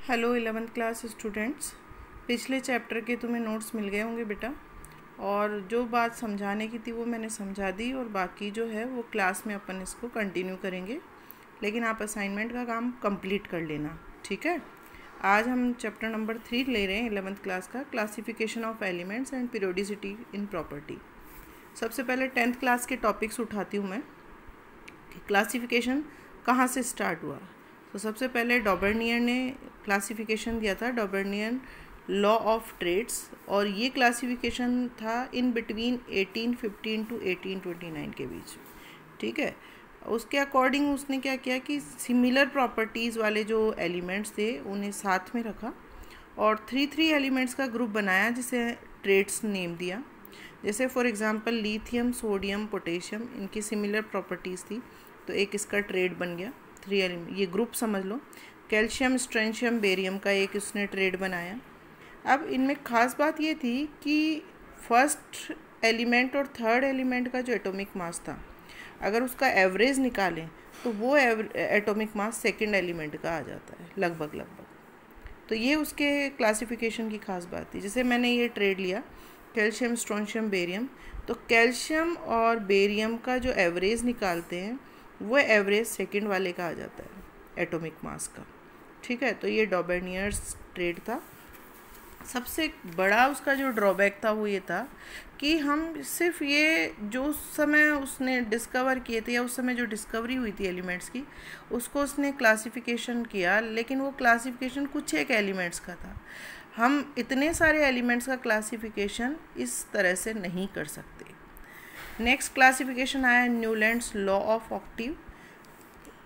Hello 11th class students. पिछले chapter के तुम्हें नोट्स मिल गए होंगे बेटा, और जो बात समझाने की थी वो मैंने समझा दी, और बाकी जो है वो क्लास में अपन इसको कंटिन्यू करेंगे। लेकिन आप असाइनमेंट का काम कंप्लीट कर लेना, ठीक है। आज हम चैप्टर नंबर 3 ले रहे हैं 11th क्लास का, classification of elements and periodicity in property. सबसे पहले 10th क्लास के टॉपिक्स उठाती हूँ मैं कि क्लासिफिकेशन कहाँ से स्टार्ट हुआ। तो सबसे पहले डॉबर्नियर ने क्लासिफिकेशन दिया था, डॉबर्नियन लॉ ऑफ ट्रेड्स, और ये क्लासिफिकेशन था इन बिटवीन 1815 टू 1829 के बीच, ठीक है। उसके अकॉर्डिंग उसने क्या किया कि सिमिलर प्रॉपर्टीज़ वाले जो एलिमेंट्स थे उन्हें साथ में रखा और थ्री एलिमेंट्स का ग्रुप बनाया जिसे ट्रेड्स नेम दिया। जैसे for example lithium, sodium, potassium, इनकी सिमिलर प्रॉपर्टीज़ थी तो एक इसका ट्रेड बन गया। 3 एलिमेंट, ये ग्रुप समझ लो। कैल्शियम, स्ट्रेंशियम, बेरियम का एक उसने ट्रेड बनाया। अब इनमें ख़ास बात ये थी कि फर्स्ट एलिमेंट और थर्ड एलिमेंट का जो एटॉमिक मास था, अगर उसका एवरेज निकालें तो वो एटॉमिक मास सेकंड एलिमेंट का आ जाता है लगभग। तो ये उसके क्लासिफिकेशन की खास बात थी। जैसे मैंने ये ट्रेड लिया कैल्शियम, स्ट्रोंशियम, बेरियम, तो कैल्शियम और बेरियम का जो एवरेज निकालते हैं वो एवरेज सेकंड वाले का आ जाता है एटॉमिक मास का, ठीक है। तो ये डॉबर्नियर्स ट्रेड था। सबसे बड़ा उसका जो ड्रॉबैक था वो ये था कि हम सिर्फ ये जो समय उसने डिस्कवर किए थे या उस समय जो डिस्कवरी हुई थी एलिमेंट्स की, उसको उसने क्लासिफिकेशन किया, लेकिन वो क्लासिफिकेशन कुछ एक एलिमेंट्स का था। हम इतने सारे एलिमेंट्स का क्लासिफिकेशन इस तरह से नहीं कर सकते। नेक्स्ट क्लासिफिकेशन आया न्यूलैंड्स लॉ ऑफ ऑक्टिव।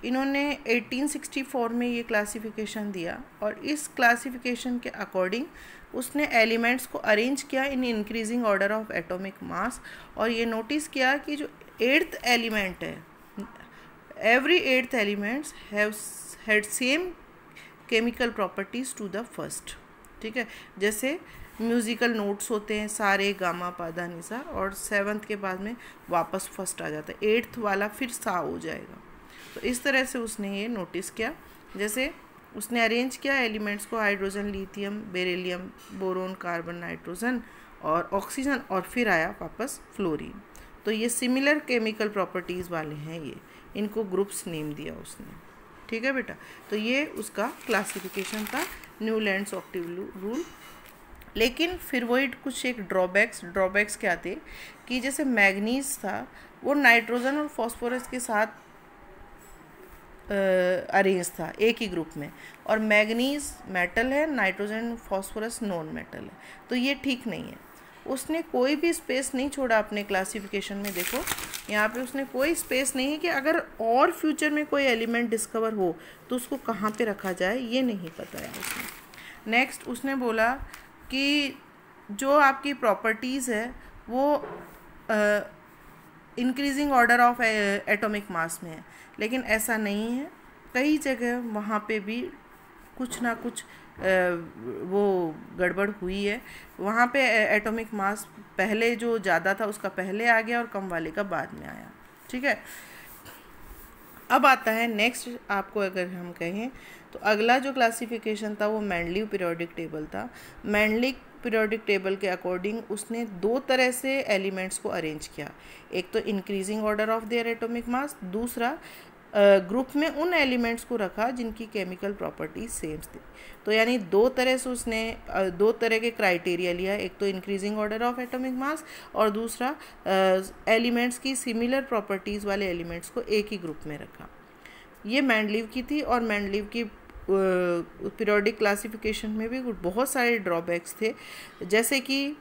इन्होंने 1864 में ये क्लासिफिकेशन दिया और इस क्लासिफिकेशन के अकॉर्डिंग उसने एलिमेंट्स को अरेंज किया in increasing order of atomic mass, और ये नोटिस किया कि जो 8th एलिमेंट है, every 8th elements had same chemical properties to the first, ठीक है। जैसे म्यूज़िकल नोट्स होते हैं सारे गामा पादा निसा, और 7th के बाद में वापस फर्स्ट आ जाता है, 8th वाला फिर सा हो जाएगा। तो इस तरह से उसने ये नोटिस किया। जैसे उसने अरेंज किया एलिमेंट्स को, hydrogen, lithium, beryllium, boron, carbon, nitrogen और ऑक्सीजन, और फिर आया वापस फ्लोरीन। तो ये सिमिलर केमिकल प्रॉपर्टीज़ वाले हैं, ये इनको ग्रुप्स नेम दिया उसने, ठीक है बेटा। तो ये उसका क्लासिफिकेशन था न्यूलैंड्स ऑक्टिव रूल। लेकिन फिर वही कुछ एक ड्रॉबैक्स क्या थे कि जैसे मैग्नीज था वो नाइट्रोजन और फॉस्फोरस के साथ अरेंज था एक ही ग्रुप में, और मैग्नीज मेटल है, नाइट्रोजन फॉस्फोरस नॉन मेटल है, तो ये ठीक नहीं है। उसने कोई भी स्पेस नहीं छोड़ा अपने क्लासिफिकेशन में। देखो यहाँ पे उसने कोई स्पेस नहीं है कि अगर और फ्यूचर में कोई एलिमेंट डिस्कवर हो तो उसको कहाँ पे रखा जाए, ये नहीं पता है उसने। नेक्स्ट उसने बोला कि जो आपकी प्रॉपर्टीज़ है वो इंक्रीजिंग ऑर्डर ऑफ एटॉमिक मास में है, लेकिन ऐसा नहीं है। कई जगह वहाँ पे भी कुछ ना कुछ वो गड़बड़ हुई है। वहाँ पे एटॉमिक मास पहले जो ज़्यादा था उसका पहले आ गया और कम वाले का बाद में आया, ठीक है। अब आता है नेक्स्ट, आपको अगर हम कहें तो अगला जो क्लासिफिकेशन था वो मेंडलीव पीरियोडिक टेबल था। मेंडलीव पीरियोडिक टेबल के अकॉर्डिंग उसने 2 तरह से एलिमेंट्स को अरेंज किया। एक तो increasing order of their atomic mass, दूसरा ग्रुप में उन एलिमेंट्स को रखा जिनकी केमिकल प्रॉपर्टीज सेम थी। तो यानी 2 तरह से उसने 2 तरह के क्राइटेरिया लिया, एक तो increasing order of atomic mass और दूसरा एलिमेंट्स की सिमिलर प्रॉपर्टीज़ वाले एलिमेंट्स को एक ही ग्रुप में रखा। ये मेंडलीव की थी, और मेंडलीव की पीरियोडिक क्लासिफिकेशन में भी बहुत सारे ड्रॉबैक्स थे। जैसे कि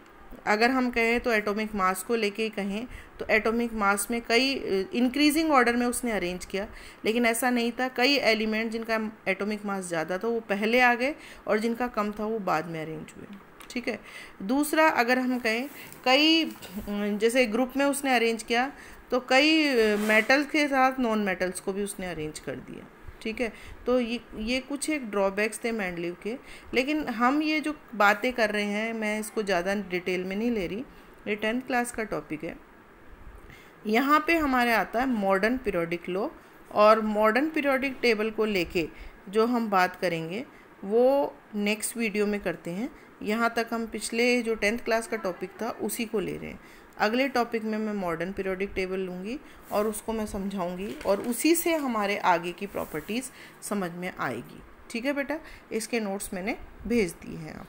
अगर हम कहें तो एटॉमिक मास को लेके कहें तो एटॉमिक मास में कई इंक्रीजिंग ऑर्डर में उसने अरेंज किया, लेकिन ऐसा नहीं था। कई एलिमेंट जिनका एटॉमिक मास ज़्यादा था वो पहले आ गए और जिनका कम था वो बाद में अरेंज हुए, ठीक है। दूसरा अगर हम कहें कई जैसे ग्रुप में उसने अरेंज किया तो कई मेटल्स के साथ नॉन मेटल्स को भी उसने अरेंज कर दिया, ठीक है। तो ये कुछ एक ड्रॉबैक्स थे मेंडलीव के। लेकिन हम ये जो बातें कर रहे हैं मैं इसको ज़्यादा डिटेल में नहीं ले रही, ये 10th क्लास का टॉपिक है। यहाँ पे हमारे आता है मॉडर्न पीरियोडिक लॉ, और मॉडर्न पीरियोडिक टेबल को लेके जो हम बात करेंगे वो नेक्स्ट वीडियो में करते हैं। यहाँ तक हम पिछले जो 10th क्लास का टॉपिक था उसी को ले रहे हैं। अगले टॉपिक में मैं मॉडर्न पीरियोडिक टेबल लूँगी और उसको मैं समझाऊँगी और उसी से हमारे आगे की प्रॉपर्टीज़ समझ में आएगी। ठीक है बेटा, इसके नोट्स मैंने भेज दिए हैं आप।